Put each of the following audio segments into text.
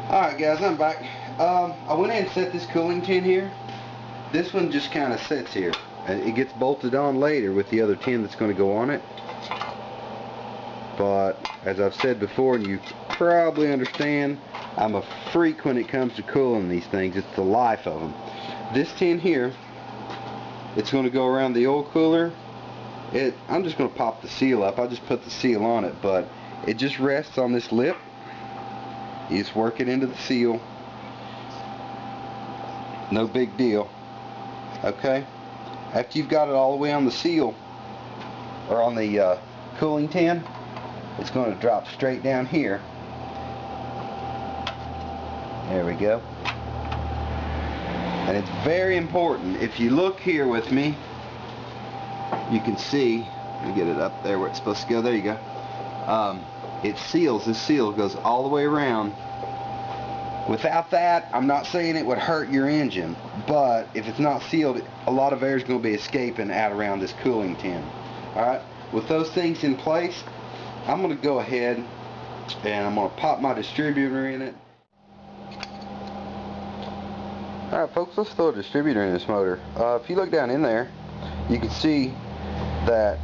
Alright guys, I'm back. I went in and set this cooling tin here. This one just kind of sits here. It gets bolted on later with the other tin that's going to go on it. But as I've said before, and you probably understand, I'm a freak when it comes to cooling these things. It's the life of them. This tin here, it's going to go around the oil cooler. I'm just going to pop the seal up. I just put the seal on it, but it just rests on this lip. You just work it into the seal. No big deal. Okay? After you've got it all the way on the seal, or on the cooling tin, it's going to drop straight down here. There we go. And it's very important. If you look here with me, you can see, let me get it up there where it's supposed to go. There you go. It seals. This seal goes all the way around. Without that, I'm not saying it would hurt your engine, but if it's not sealed, a lot of air is going to be escaping out around this cooling tin. Alright, with those things in place, I'm going to go ahead and I'm going to pop my distributor in it. Alright folks, let's throw a distributor in this motor. If you look down in there, you can see that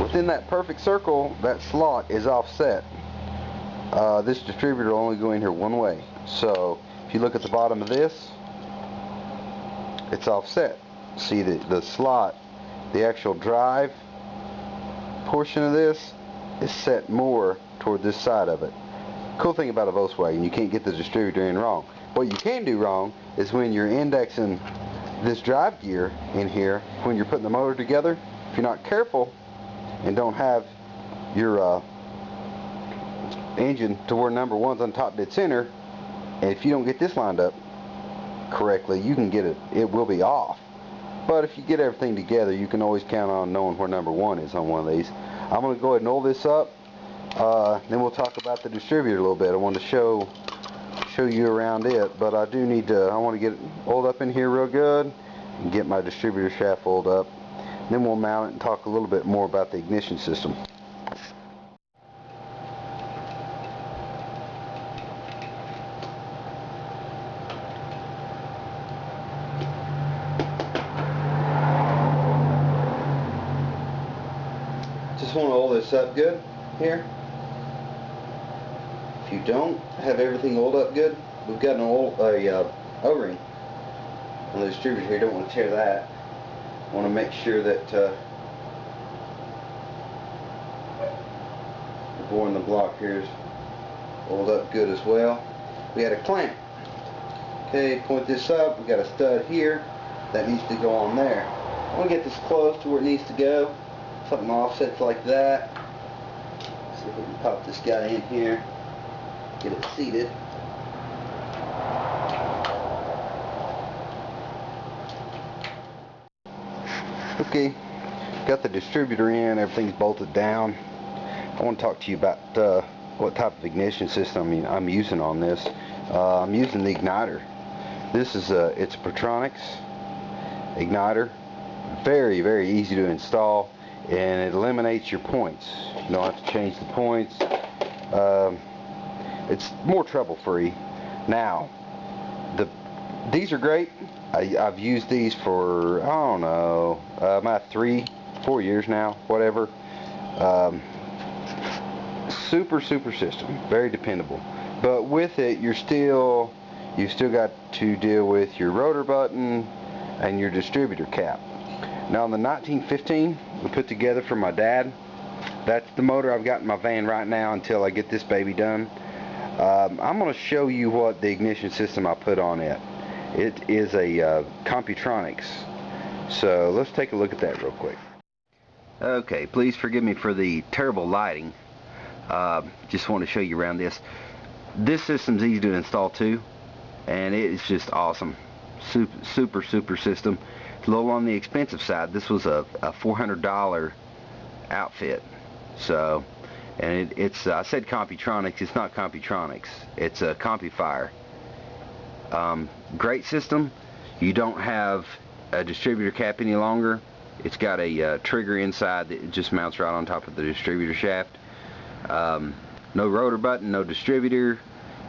within that perfect circle, that slot is offset. This distributor will only go in here one way. So if you look at the bottom of this, it's offset. See the slot, the actual drive portion of this is set more toward this side of it. Cool thing about a Volkswagen, you can't get the distributor in wrong. What you can do wrong is when you're indexing this drive gear in here, when you're putting the motor together, if you're not careful and don't have your engine to where number one's on top dead center, and if you don't get this lined up correctly, you can get it will be off. But if you get everything together, you can always count on knowing where number one is on one of these. I'm going to go ahead and oil this up, then we'll talk about the distributor a little bit. I want to show you around it, but I want to get it oiled up in here real good and get my distributor shaft oiled up. Then we'll mount it and talk a little bit more about the ignition system. Just want to oil this up good here. If you don't have everything oiled up good, we've got an O-ring on the distributor here. Don't want to tear that. Want to make sure that the bore in the block here is oiled up good as well. We had a clamp. Okay, point this up. We got a stud here that needs to go on there. I want to get this close to where it needs to go. Something offsets like that. See if we can pop this guy in here, get it seated. Okay, got the distributor in, everything's bolted down. I want to talk to you about what type of ignition system I'm using on this. I'm using the igniter. This is it's a Pertronix igniter. Very, very easy to install, and it eliminates your points. You don't have to change the points. It's more trouble-free. Now, these are great. I've used these for, I don't know, about 3-4 years now, whatever. Super system, very dependable. But with it, you still got to deal with your rotor button and your distributor cap. Now, on the 1915 we put together for my dad, that's the motor I've got in my van right now until I get this baby done. I'm going to show you what the ignition system I put on it. It is a Computronics. So let's take a look at that real quick. Okay, please forgive me for the terrible lighting. Just want to show you around this. This system's easy to install too, and it's just awesome. Super system. It's a little on the expensive side. This was a $400 outfit. So, and it's I said Computronics. It's not Computronics. It's a Compufier. Great system. You don't have a distributor cap any longer. It's got a trigger inside that just mounts right on top of the distributor shaft. No rotor button, no distributor.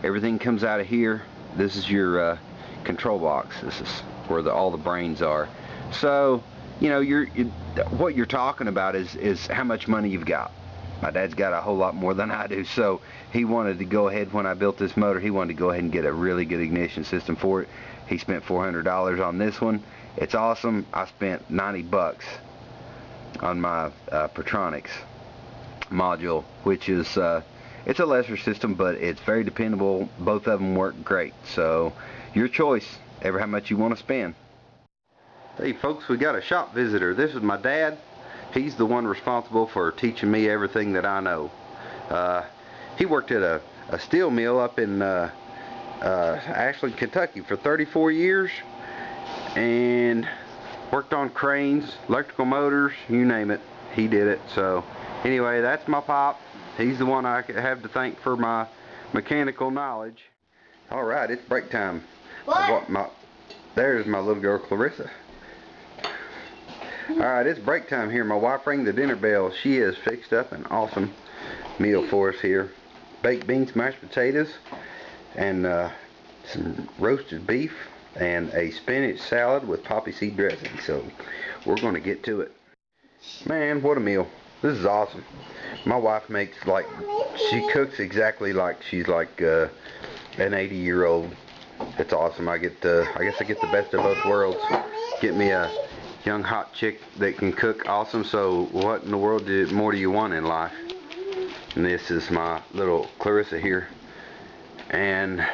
Everything comes out of here. This is your control box. This is where all the brains are. So, you know, what you're talking about is how much money you've got. My dad's got a whole lot more than I do, so he wanted to go ahead, when I built this motor, he wanted to go ahead and get a really good ignition system for it. He spent $400 on this one. It's awesome. I spent 90 bucks on my Pertronix module, which is it's a lesser system, but it's very dependable. Both of them work great. So your choice, ever how much you want to spend. Hey folks, we got a shop visitor. This is my dad. He's the one responsible for teaching me everything that I know. He worked at a steel mill up in Ashland, Kentucky for 34 years and worked on cranes, electrical motors, you name it, he did it. So anyway, that's my pop. He's the one I have to thank for my mechanical knowledge. Alright, it's break time. There's my little girl Clarissa. Alright, it's break time here. My wife rang the dinner bell. She has fixed up an awesome meal for us here. Baked beans, mashed potatoes, and some roasted beef, and a spinach salad with poppy seed dressing. So we're going to get to it. Man, what a meal. This is awesome. My wife makes she cooks exactly like she's like an 80-year-old. It's awesome. I guess I get the best of both worlds. Get me a young hot chick that can cook awesome. So what in the world more do you want in life? And this is my little Clarissa here, and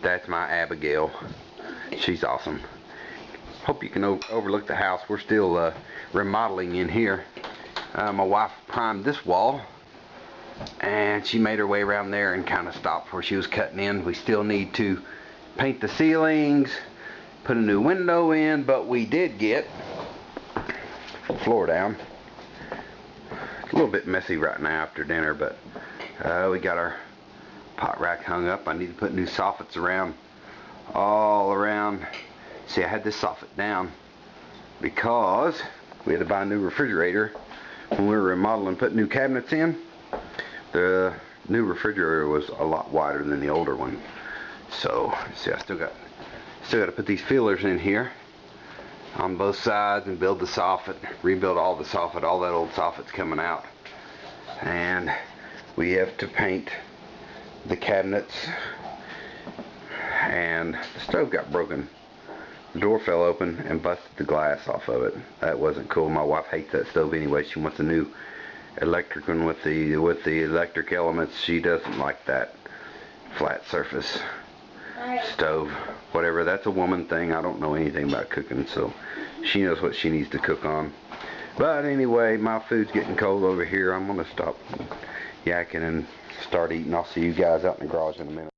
that's my Abigail. She's awesome. Hope you can overlook the house. We're still remodeling in here. My wife primed this wall, and she made her way around there and kind of stopped where she was cutting in. We still need to paint the ceilings, put a new window in, but we did get the floor down. It's a little bit messy right now after dinner, but we got our pot rack hung up. I need to put new soffits all around. See, I had this soffit down because we had to buy a new refrigerator when we were remodeling, put new cabinets in. The new refrigerator was a lot wider than the older one. So, see, I still got to put these fillers in here on both sides and build the soffit, rebuild all the soffit. All that old soffit's coming out, and we have to paint the cabinets, and the stove got broken. The door fell open and busted the glass off of it. That wasn't cool. My wife hates that stove anyway. She wants a new electric one with the electric elements. She doesn't like that flat surface stove. Whatever, that's a woman thing. I don't know anything about cooking, so she knows what she needs to cook on. But anyway, my food's getting cold over here. I'm gonna stop yakking and start eating. I'll see you guys out in the garage in a minute.